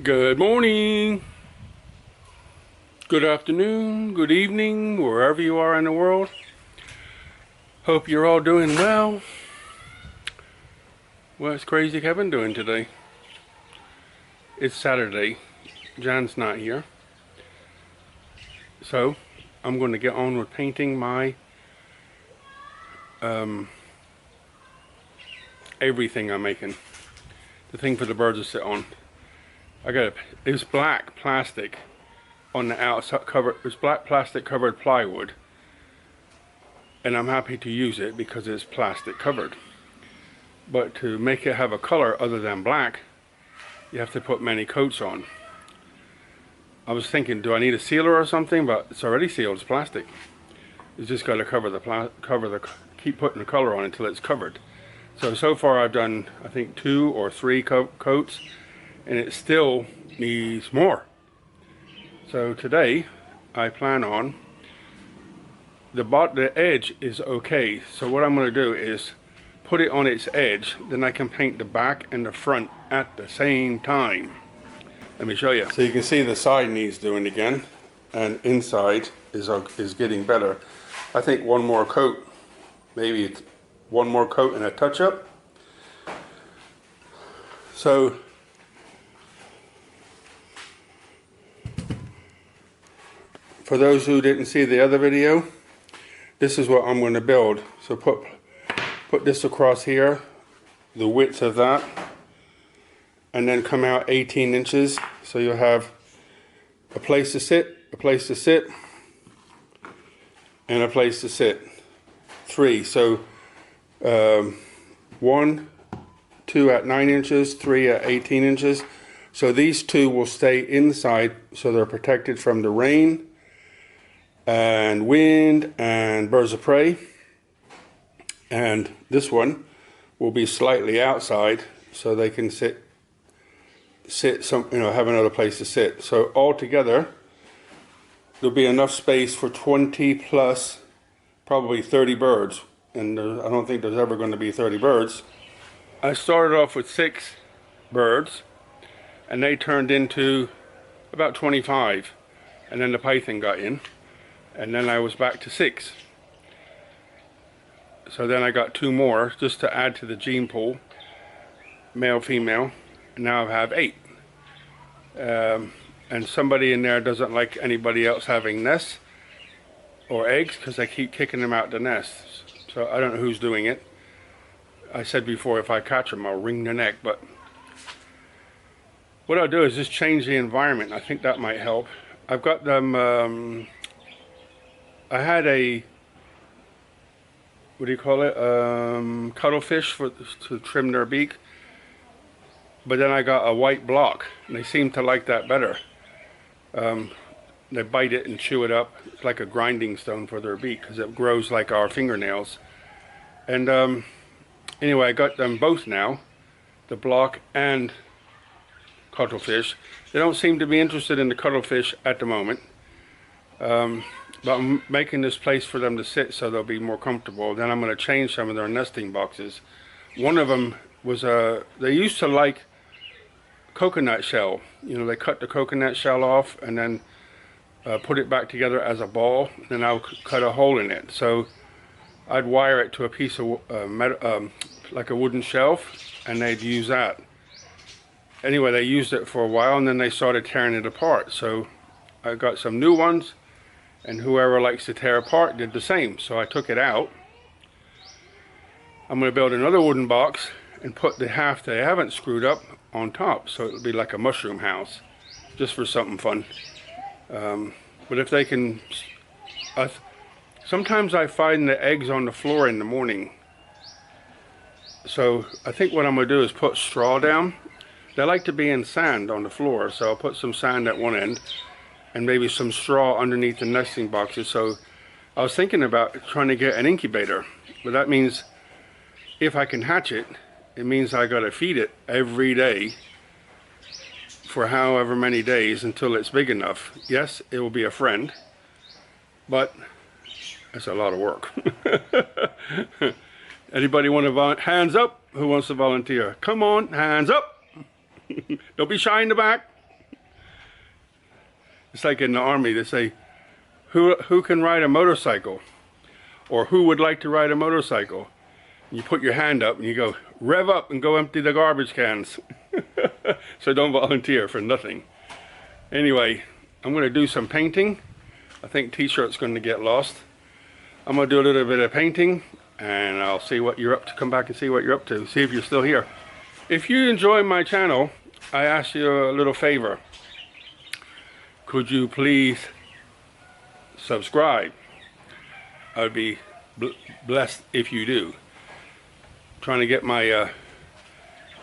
Good morning, good afternoon, good evening, wherever you are in the world. Hope you're all doing well. What's Crazy Kevin doing today? It's Saturday. John's not here. So, I'm going to get on with painting my Avery thing I'm making. The thing for the birds to sit on. It's black plastic on the outside cover. It's black plastic covered plywood, and I'm happy to use it because it's plastic covered. But to make it have a color other than black, you have to put many coats on. I was thinking, do I need a sealer or something? But it's already sealed. It's plastic. You just got to keep putting the color on until it's covered. So far I've done, I think, 2 or 3 coats. And it still needs more. So today I plan on the edge is okay. So what I'm going to do is put it on its edge, then I can paint the back and the front at the same time. Let me show you. So you can see the side needs doing again, and inside is getting better. I think one more coat, maybe one more coat and a touch up. So for those who didn't see the other video, this is what I'm going to build. So put this across here, the width of that, and then come out 18 inches. So you'll have a place to sit, a place to sit, and a place to sit. 3. So 1, 2 at 9 inches, 3 at 18 inches. So these 2 will stay inside, so they're protected from the rain and wind and birds of prey, and this one will be slightly outside so they can sit have another place to sit. So altogether there'll be enough space for 20 plus probably 30 birds, and I don't think there's ever going to be 30 birds. I started off with 6 birds and they turned into about 25, and then the python got in. And then I was back to 6. So then I got 2 more just to add to the gene pool, male, female. And now I have 8. And somebody in there doesn't like anybody else having nests or eggs because I keep kicking them out the nests. So I don't know who's doing it. I said before, if I catch them, I'll wring their neck. But what I'll do is just change the environment. I think that might help. I've got them. I had a, what do you call it, cuttlefish to trim their beak, but then I got a white block, and they seem to like that better. They bite it and chew it up. It's like a grinding stone for their beak, because it grows like our fingernails. And anyway, I got them both now, the block and cuttlefish. They don't seem to be interested in the cuttlefish at the moment. But I'm making this place for them to sit so they'll be more comfortable. Then I'm going to change some of their nesting boxes. One of them was they used to like coconut shell. You know, they cut the coconut shell off and then put it back together as a ball. Then I'll cut a hole in it. So I'd wire it to a piece of metal, like a wooden shelf, and they'd use that. Anyway, they used it for a while and then they started tearing it apart. So I got some new ones. And whoever likes to tear apart did the same. So I took it out. I'm going to build another wooden box and put the half they haven't screwed up on top. So it'll be like a mushroom house, just for something fun. But if they can, sometimes I find the eggs on the floor in the morning. So I think what I'm going to do is put straw down. They like to be in sand on the floor, so I'll put some sand at one end and maybe some straw underneath the nesting boxes. So I was thinking about trying to get an incubator, but that means if I can hatch it, it means I got to feed it every day for however many days until it's big enough. Yes, it will be a friend, but it's a lot of work. Anybody want to hands up? Who wants to volunteer? Come on, hands up. Don't be shy in the back. It's like in the army, they say, who can ride a motorcycle? Or who would like to ride a motorcycle? You put your hand up and you go, rev up and go empty the garbage cans. So don't volunteer for nothing. Anyway, I'm going to do some painting. I think t-shirt's going to get lost. I'm going to do a little bit of painting and I'll see what you're up to. Come back and see what you're up to. See if you're still here. If you enjoy my channel, I ask you a little favor. Could you please subscribe? I'd be blessed if you do. Trying to get my,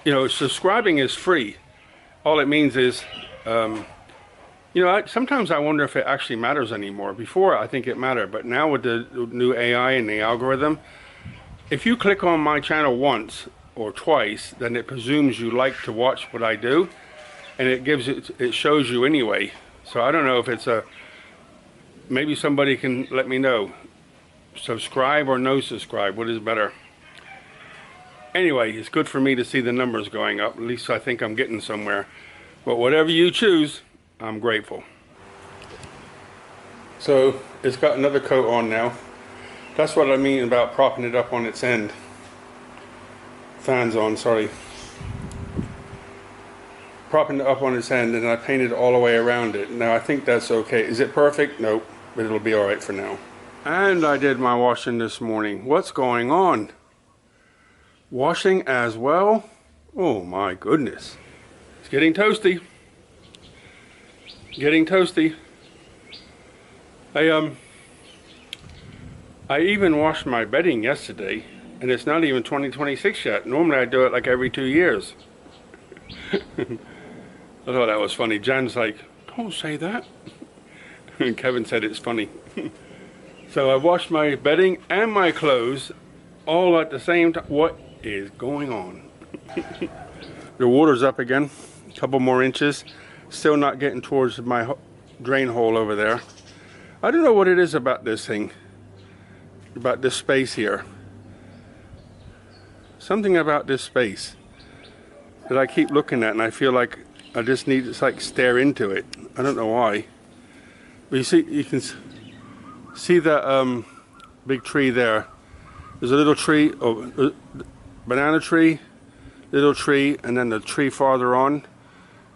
you know, subscribing is free. All it means is, you know, sometimes I wonder if it actually matters anymore. Before, I think it mattered, but now with the new AI and the algorithm, if you click on my channel once or twice, then it presumes you like to watch what I do, and it shows you anyway. So I don't know if it's maybe somebody can let me know. Subscribe or no subscribe, what is better? Anyway, it's good for me to see the numbers going up. At least I think I'm getting somewhere. But whatever you choose, I'm grateful. So it's got another coat on now. That's what I mean about propping it up on its end. Fans on, sorry. Propping it up on its end, and I painted all the way around it. Now I think that's okay. Is it perfect? Nope, but it'll be alright for now. And I did my washing this morning. What's going on? Washing as well? Oh my goodness. It's getting toasty. Getting toasty. I even washed my bedding yesterday, and it's not even 2026 yet. Normally I do it like every 2 years. I thought that was funny. Jan's like, don't say that. And Kevin said it's funny. So I washed my bedding and my clothes all at the same time. What is going on? The water's up again, a couple more inches. Still not getting towards my drain hole over there. I don't know what it is about this thing, about this space here. Something about this space that I keep looking at, and I feel like I just need to like stare into it. I don't know why. But you see, you can see that big tree there. There's a little tree, banana tree, little tree, and then the tree farther on.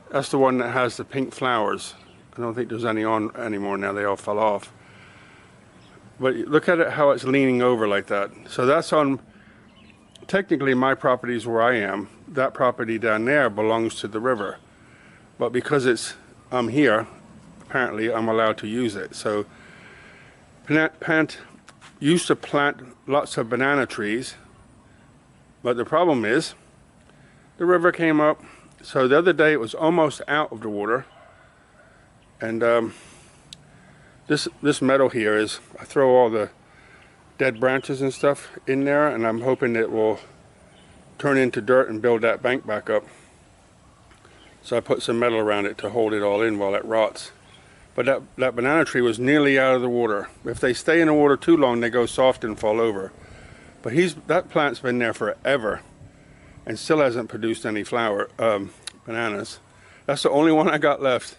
That's the one that has the pink flowers. I don't think there's any on anymore now. They all fell off. But look at it, how it's leaning over like that. So that's on, technically my property is where I am. That property down there belongs to the river. But because I'm here, apparently I'm allowed to use it. So used to plant lots of banana trees, but the problem is the river came up. So the other day it was almost out of the water, and this metal here is, I throw all the dead branches and stuff in there, and I'm hoping it will turn into dirt and build that bank back up. So I put some metal around it to hold it all in while it rots. But that banana tree was nearly out of the water. If they stay in the water too long, they go soft and fall over. But that plant's been there forever and still hasn't produced any bananas. That's the only one I got left.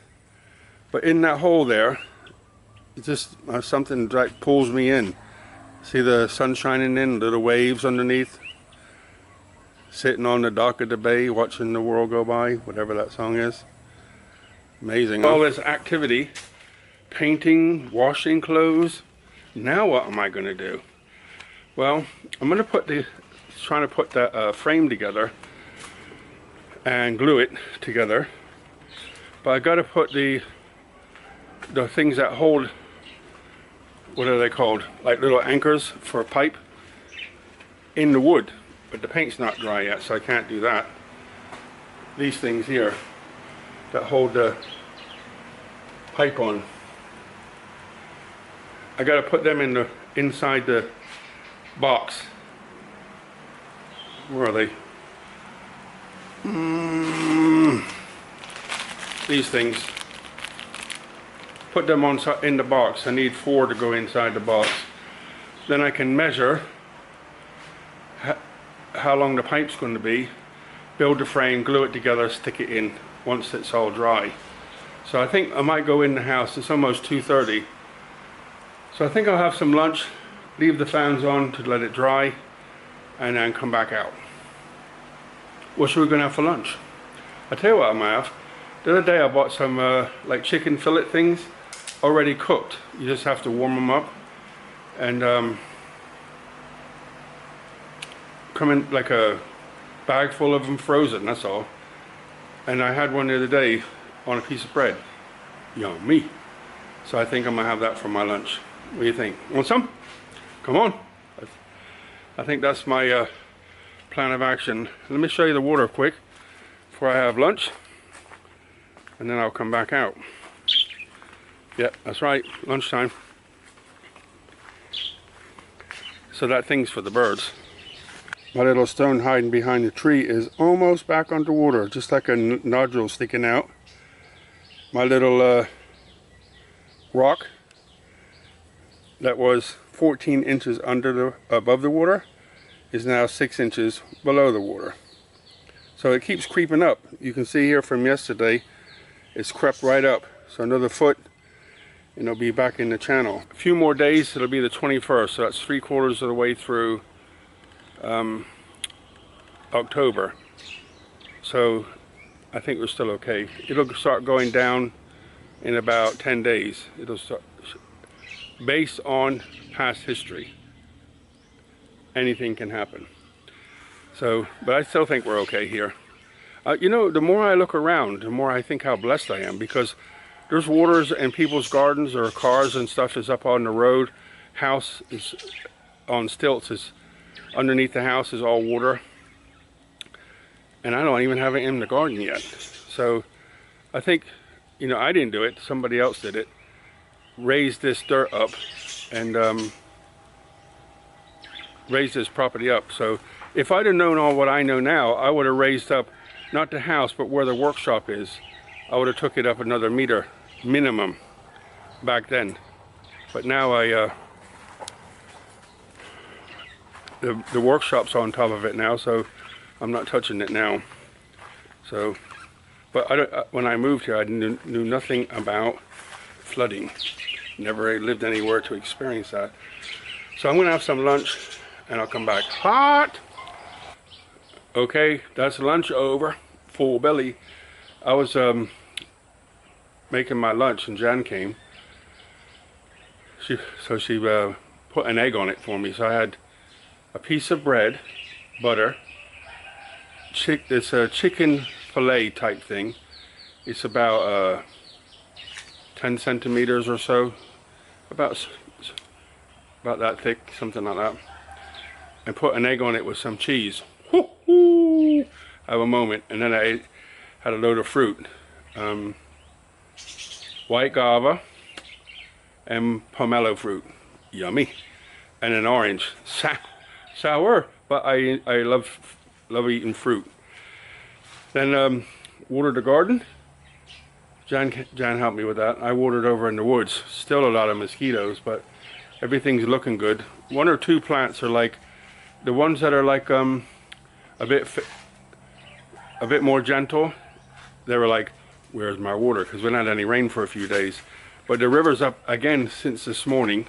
But in that hole there, it's just something that pulls me in. See the sun shining in, little waves underneath. Sitting on the dock of the bay, watching the world go by, whatever that song is. Amazing. All this activity, painting, washing clothes. Now what am I going to do? Well, I'm going to trying to put that frame together and glue it together. But I got to put the things that hold, what are they called? Like little anchors for a pipe in the wood. But the paint's not dry yet, so I can't do that. These things here that hold the pipe on, I got to put them inside the box. Where are they? These things. Put them in the box. I need 4 to go inside the box. Then I can measure how long the pipe's going to be, build the frame, glue it together, stick it in once it's all dry. So I think I might go in the house. It's almost 2:30. So I think I'll have some lunch, leave the fans on to let it dry, and then come back out. What should we gonna have for lunch? I tell you what I might have. The other day I bought some like chicken fillet things, already cooked. You just have to warm them up, and come in like a bag full of them frozen. That's all. And I had one the other day on a piece of bread. Yummy. So I think I'm gonna have that for my lunch. What do you think? Want some? Come on. I think that's my plan of action. Let me show you the water quick before I have lunch, and then I'll come back out. Yep, that's right, lunchtime. So that thing's for the birds. My little stone hiding behind the tree is almost back underwater, just like a nodule sticking out. My little rock that was 14 inches above the water is now 6 inches below the water. So it keeps creeping up. You can see here from yesterday, it's crept right up. So another foot, and it'll be back in the channel. A few more days, it'll be the 21st. So that's 3/4 of the way through October. So I think we're still okay. It'll start going down in about 10 days. It'll start, based on past history. Anything can happen. So, but I still think we're okay here. You know, the more I look around, the more I think how blessed I am, because there's waters in people's gardens, or cars and stuff is up on the road. House is on stilts, is underneath the house is all water. And I don't even have it in the garden yet. So I think, you know, I didn't do it, somebody else did it. Raised this dirt up and raised this property up. So if I'd have known all what I know now, I would have raised up not the house but where the workshop is. I would have took it up another meter minimum back then. But now the workshop's on top of it now, so I'm not touching it now. So, but when I moved here, I knew nothing about flooding. Never lived anywhere to experience that. So I'm gonna have some lunch and I'll come back hot. Okay, that's lunch over, full belly. I was making my lunch and Jan came. She put an egg on it for me. So I had a piece of bread, butter, it's a chicken fillet type thing. It's about 10 centimeters or so, about that thick, something like that. And put an egg on it with some cheese. Woo-hoo! Have a moment, and then I had a load of fruit, white guava and pomelo fruit, yummy, and an orange, sour, but I love eating fruit. Then watered the garden. Jan helped me with that. I watered over in the woods. Still a lot of mosquitoes, but everything's looking good. One or two plants are like, the ones that are like a bit more gentle, they were like, where's my water? Because we haven't had any rain for a few days. But the river's up again since this morning,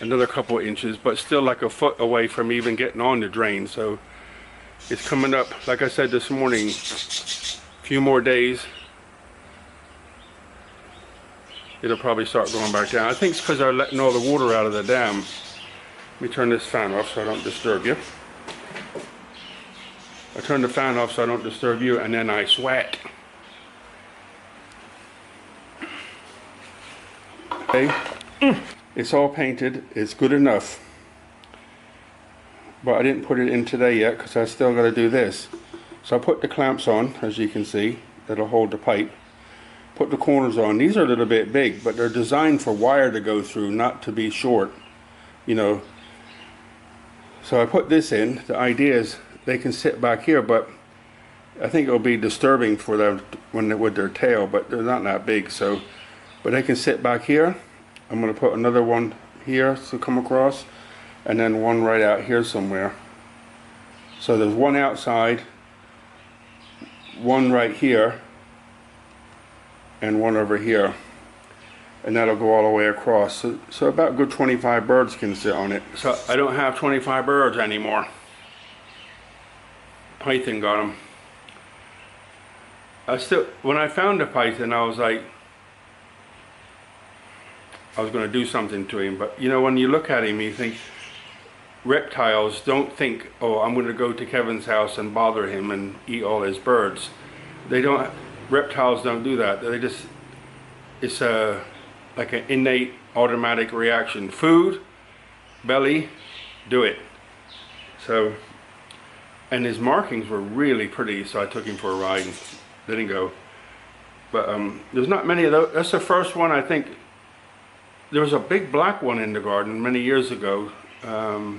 another couple of inches, but still like a foot away from even getting on the drain. So it's coming up, like I said this morning, a few more days, it'll probably start going back down. I think it's because they're letting all the water out of the dam. Let me turn this fan off so I don't disturb you. I turn the fan off so I don't disturb you, and then I sweat. Okay, it's all painted, it's good enough. But I didn't put it in today yet because I still got to do this. So I put the clamps on, as you can see, that'll hold the pipe. Put the corners on. These are a little bit big, but they're designed for wire to go through, not to be short, you know. So I put this in. The idea is they can sit back here, but I think it'll be disturbing for them when they're with their tail, but they're not that big. So, but they can sit back here. I'm going to put another one here to come across, and then one right out here somewhere. So there's one outside, one right here, and one over here. And that'll go all the way across. So about good 25 birds can sit on it. So I don't have 25 birds anymore. Python got them. When I found the python, I was like, I was going to do something to him. But you know, when you look at him, you think, reptiles don't think, oh, I'm going to go to Kevin's house and bother him and eat all his birds. They don't. Reptiles don't do that. They just, it's like an innate automatic reaction. Food, belly, do it. So, and his markings were really pretty, so I took him for a ride and didn't go. But there's not many of those. That's the first one, I think. There was a big black one in the garden many years ago. I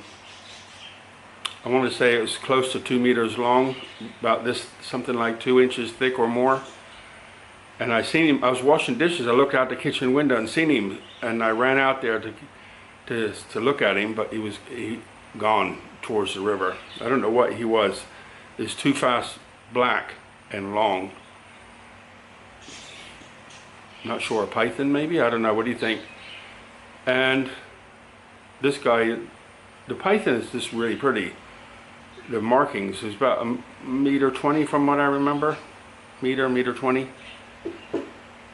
want to say it was close to 2 meters long, about this, something like 2 inches thick or more. And I seen him, I was washing dishes, I looked out the kitchen window and seen him, and I ran out there to look at him, but he gone towards the river. I don't know what he was. He's too fast, black and long. Not sure, a python maybe? I don't know, what do you think? And this guy, the python is just really pretty. The markings is about 1.20 meters from what I remember. Meter 20.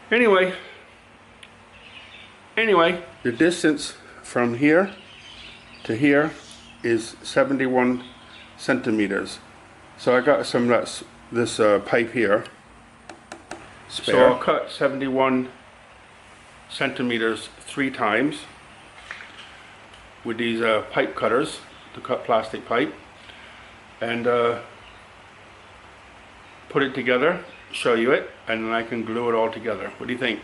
Anyway, the distance from here to here is 71 centimeters. So I got some of this pipe here. Spare. So I'll cut 71 centimeters 3 times with these pipe cutters to cut plastic pipe, and put it together, show you it, and then I can glue it all together. What do you think?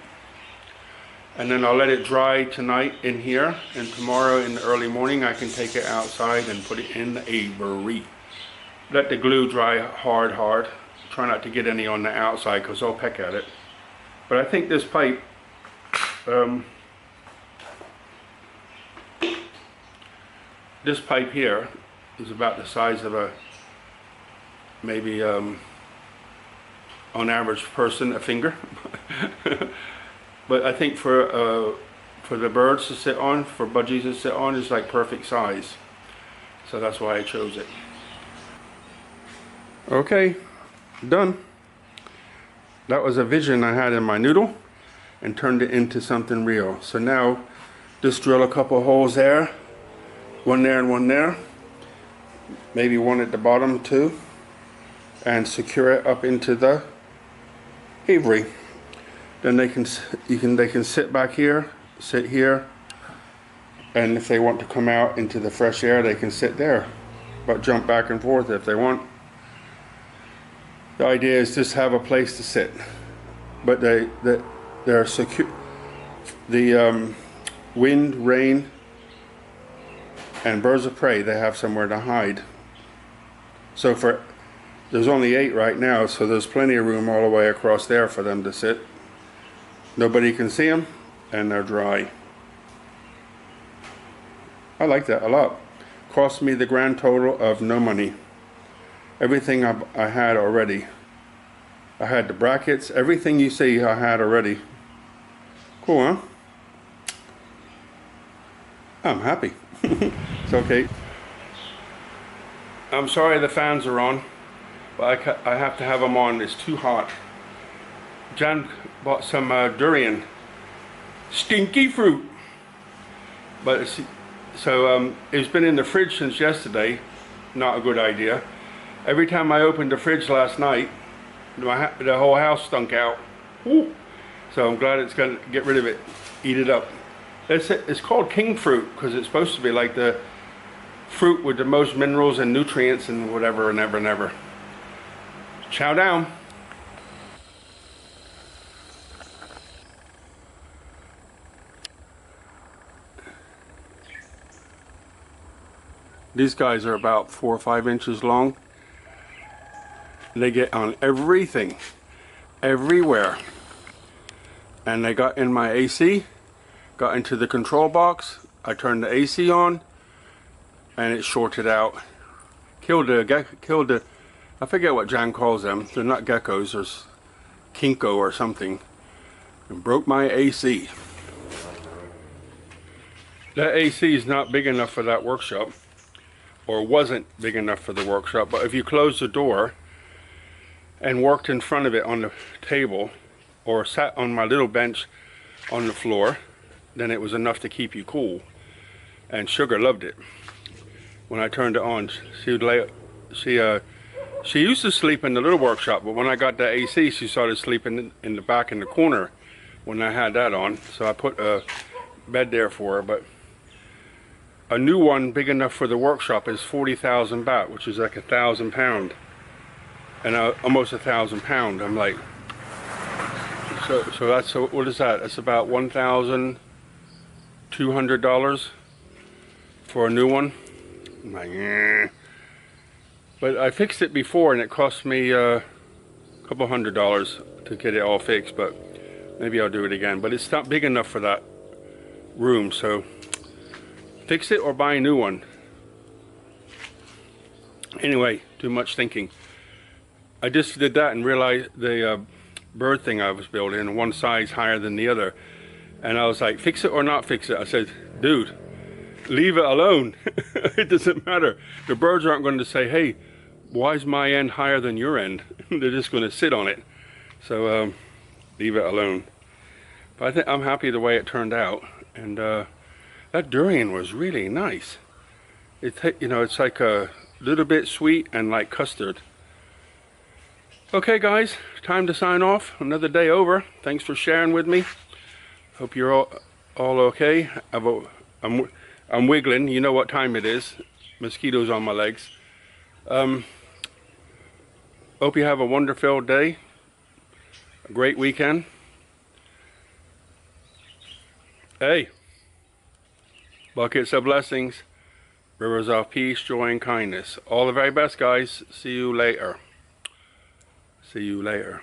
And then I'll let it dry tonight in here, and tomorrow in the early morning I can take it outside and put it in the Avery. Let the glue dry hard. Try not to get any on the outside because I'll peck at it. But I think this pipe, here is about the size of a, maybe on average person, a finger. But I think for the birds to sit on, for budgies to sit on, is like perfect size. So that's why I chose it. Okay, done. That was a vision I had in my noodle and turned it into something real. So now just drill a couple holes there, one there and one there, maybe one at the bottom too, and secure it up into the Avery. Then they can sit back here, sit here, and if they want to come out into the fresh air, they can sit there, but jump back and forth if they want. The idea is just have a place to sit, but they're secure. The wind, rain, and birds of prey, they have somewhere to hide. So there's only 8 right now, so there's plenty of room all the way across there for them to sit. Nobody can see them, and they're dry. I like that a lot. Cost me the grand total of no money. Everything I had already. I had the brackets, everything you see I had already. Cool, huh? I'm happy. It's okay. I'm sorry the fans are on, but I have to have them on. It's too hot. Jan bought some durian. Stinky fruit. But it's been in the fridge since yesterday. Not a good idea. Every time I opened the fridge last night, the whole house stunk out. Ooh. So I'm glad it's going to get rid of it, eat it up. It's called king fruit because it's supposed to be like the fruit with the most minerals and nutrients and whatever and ever. Chow down. These guys are about 4 or 5 inches long. They get on everything, everywhere. And they got in my AC, got into the control box. I turned the AC on, and it shorted out. Killed the, I forget what Jan calls them. They're not geckos, there's kinko or something. and broke my AC. That AC is not big enough for that workshop, or wasn't big enough for the workshop, but if you close the door and worked in front of it on the table or sat on my little bench on the floor, then it was enough to keep you cool. And Sugar loved it. When I turned it on, she used to sleep in the little workshop, but when I got the AC, she started sleeping in the back in the corner when I had that on. So I put a bed there for her. But a new one big enough for the workshop is 40,000 baht, which is like 1,000 pound, and almost 1,000 pound. I'm like, so that's, what is that? That's about $1,200 for a new one. I'm like, eh. But I fixed it before and it cost me a couple $100 to get it all fixed, but maybe I'll do it again. But it's not big enough for that room, so fix it or buy a new one. Anyway, too much thinking. I just did that and realized the bird thing I was building, one side's higher than the other. And I was like, fix it or not fix it? I said, dude, leave it alone. It doesn't matter. The birds aren't going to say, hey, why is my end higher than your end? They're just going to sit on it. So leave it alone. But I think I'm happy the way it turned out. And that durian was really nice. You know, it's like a little bit sweet and like custard. Okay guys, time to sign off. Another day over. Thanks for sharing with me. Hope you're all okay. I'm wiggling. You know what time it is. Mosquitoes on my legs. Hope you have a wonderful day. A great weekend. Hey, buckets of blessings, rivers of peace, joy, and kindness. All the very best, guys. See you later. See you later.